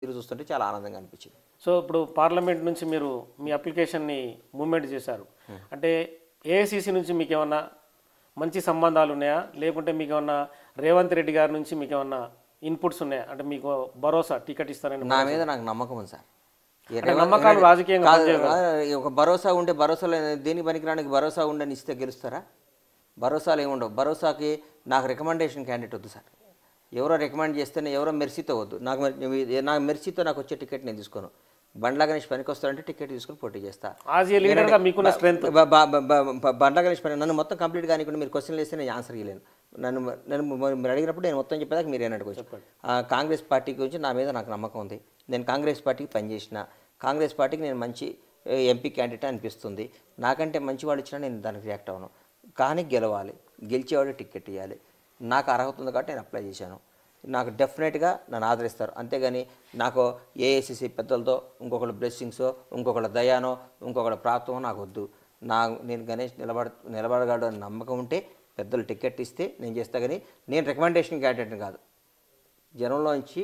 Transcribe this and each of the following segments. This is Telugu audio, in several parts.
తీరు చూస్తుంటే చాలా ఆనందంగా అనిపించింది. సో ఇప్పుడు పార్లమెంట్ నుంచి మీరు మీ అప్లికేషన్ని మూవ్మెంట్ చేశారు అంటే ఏఐసిసి నుంచి మీకు ఏమన్నా మంచి సంబంధాలు ఉన్నాయా లేకుంటే మీకు ఏమన్నా రేవంత్ రెడ్డి గారి నుంచి మీకు ఏమన్నా ఇన్పుట్స్ ఉన్నాయా అంటే మీకు భరోసా టికెట్ ఇస్తారని నా మీద నాకు నమ్మకం ఉంది సార్. నమ్మకాలు రాజకీయంగా ఒక భరోసా ఉండే భరోసాలో దేని పనికిరానికి భరోసా ఉండని ఇస్తే గెలుస్తారా? భరోసాలు ఏముండవు. భరోసాకి నాకు రికమెండేషన్ క్యాండిడేట్ వద్దు సార్. ఎవరో రికమెండ్ చేస్తేనే ఎవరో మెర్సీతో వద్దు. నాకు మెర్సీతో నాకు వచ్చే టికెట్ నేను తీసుకోను. బండ్ల గణేష్ పనికి వస్తాడంటే టికెట్ తీసుకుని పోటీ చేస్తా. బండ్ల గణేష్ పని నన్ను మొత్తం కంప్లీట్ కానికుండా మీరు క్వశ్చన్లు వేస్తే నేను ఆన్సర్ ఇవ్వలేను. నన్ను మీరు అడిగినప్పుడు నేను మొత్తం చెప్పేదాకా మీరు ఏమన్నా అడుగువచ్చు. కాంగ్రెస్ పార్టీ గురించి నా మీద నాకు నమ్మకం ఉంది. నేను కాంగ్రెస్ పార్టీకి పనిచేసిన, కాంగ్రెస్ పార్టీకి నేను మంచి ఎంపీ క్యాండిడేట్ అనిపిస్తుంది. నాకంటే మంచి వాళ్ళు ఇచ్చినా నేను దానికి రియాక్ట్ అవ్వను. కానీ గెలవాలి, గెలిచేవాడు టికెట్ ఇవ్వాలి. నాకు అర్హత ఉంది కాబట్టి నేను అప్లై చేశాను. నాకు డెఫినెట్గా నన్ను ఆదరిస్తారు. అంతేగాని నాకు ఏఐసిసి పెద్దలతో ఇంకొకళ్ళ బ్లెస్సింగ్సో ఇంకొకళ్ళ దయానో ఇంకొకళ్ళ ప్రాప్తమో నాకు వద్దు. నేను గణేష్ నిలబడగలడు అని నమ్మకం ఉంటే పెద్దలు టికెట్ ఇస్తే నేను చేస్తా. కానీ నేను రికమెండేషన్ క్యాండిడేట్ని కాదు. జనంలోంచి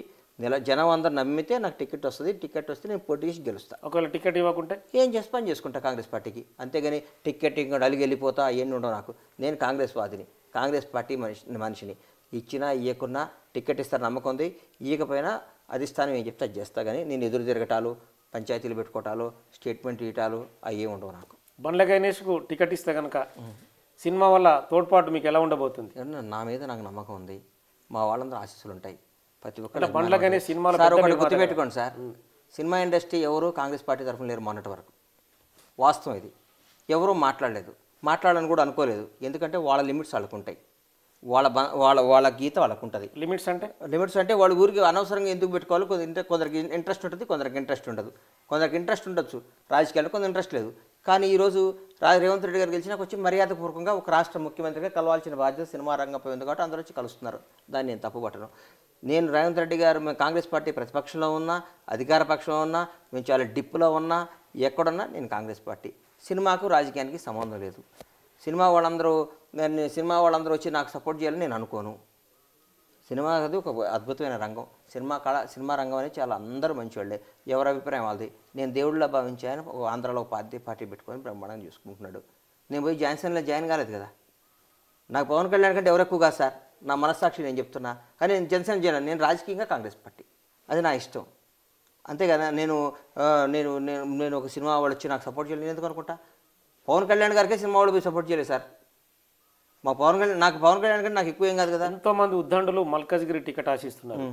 జనం అందరు నమ్మితే నాకు టికెట్ వస్తుంది. టికెట్ వస్తే నేను పోటీ చేసి గెలుస్తాను. ఒకవేళ టికెట్ ఇవ్వకుంటే ఏం చేసి పని చేసుకుంటా కాంగ్రెస్ పార్టీకి. అంతేగాని టికెట్ ఇంకా అలిగి వెళ్ళిపోతా ఏమి ఉండవు నాకు. నేను కాంగ్రెస్ వాదిని, కాంగ్రెస్ పార్టీ మనిషిని. ఇచ్చినా ఇవ్వకున్నా టికెట్ ఇస్తారు నమ్మకం ఉంది. ఇవ్వకపోయినా అధిష్టానం ఏం చెప్తే అది చేస్తా. కానీ నేను ఎదురు తిరగటాలు, పంచాయతీలు పెట్టుకోవటాలు, స్టేట్మెంట్ ఇవ్వటాలు అవి ఏమి ఉండవు నాకు. బండ్ల గణేష్కు టికెట్ ఇస్తే కనుక సినిమా వల్ల తోడ్పాటు మీకు ఎలా ఉండబోతుంది? నా మీద నాకు నమ్మకం ఉంది. మా వాళ్ళందరూ ఆశీస్సులు ఉంటాయి. ప్రతి ఒక్కరు బండ్ల గణేష్ సినిమాలో సార్ ఒకటి గుర్తుపెట్టుకోండి సార్, సినిమా ఇండస్ట్రీ ఎవరు కాంగ్రెస్ పార్టీ తరఫున లేరు మొన్నటి వరకు. వాస్తవం ఇది. ఎవరూ మాట్లాడలేదు, మాట్లాడాలని కూడా అనుకోలేదు. ఎందుకంటే వాళ్ళ లిమిట్స్ వాళ్ళకు ఉంటాయి. వాళ్ళ గీత వాళ్ళకు ఉంటుంది. లిమిట్స్ అంటే వాళ్ళు ఊరికి అనవసరంగా ఎందుకు పెట్టుకోవాలి. కొందరికి ఇంట్రెస్ట్ ఉంటుంది, కొందరికి ఇంట్రెస్ట్ ఉండదు. కొందరికి ఇంట్రెస్ట్ ఉండొచ్చు రాజకీయాల్లో, కొందరు ఇంట్రెస్ట్ లేదు. కానీ ఈరోజు రేవంత్ రెడ్డి గారు గెలిచినాక వచ్చి మర్యాదపూర్వకంగా ఒక రాష్ట్ర ముఖ్యమంత్రిగా కలవాల్సిన బాధ్యత సినిమా రంగంపై ఉంది కాబట్టి అందరూ వచ్చి కలుస్తున్నారు. దాన్ని నేను తప్పుపట్టను. నేను రేవంత్ రెడ్డి గారు మేము కాంగ్రెస్ పార్టీ ప్రతిపక్షంలో ఉన్నా, అధికార పక్షంలో ఉన్నా, మేము చాలా డిప్పులో ఉన్నా, ఎక్కడున్నా నేను కాంగ్రెస్ పార్టీ. సినిమాకు రాజకీయానికి సంబంధం లేదు. సినిమా వాళ్ళందరూ వచ్చి నాకు సపోర్ట్ చేయాలని నేను అనుకోను. సినిమా అది ఒక అద్భుతమైన రంగం. సినిమా రంగం అనేది చాలా అందరూ మంచివాళ్ళే. ఎవరి అభిప్రాయం వాళ్ళది. నేను దేవుళ్ళ భావించాను. ఆంధ్రాలో ఒక పార్టీ పెట్టుకొని బ్రహ్మాండంగా చూసుకుంటున్నాడు. నేను పోయి జాన్సన్లో జాయిన్ కాలేదు కదా. నాకు పవన్ కళ్యాణ్ కంటే ఎవరు ఎక్కువ కాదు సార్. నా మనస్సాక్షి నేను చెప్తున్నా. కానీ నేను జనసేన చేయను. నేను రాజకీయంగా కాంగ్రెస్ పార్టీ, అది నా ఇష్టం. అంతే కదా. నేను నేను నేను ఒక సినిమా వాళ్ళు వచ్చి నాకు సపోర్ట్ చేయాలి నేను ఎందుకు అనుకుంటా? పవన్ కళ్యాణ్ గారికే సినిమా వాళ్ళు పోయి సపోర్ట్ చేయలేదు సార్. నాకు పవన్ కళ్యాణ్ కంటే నాకు ఎక్కువ ఏం కాదు కదా. ఎంతోమంది ఉద్దండులు మల్కాజ్గిరి టికెట్ ఆశిస్తున్నారు.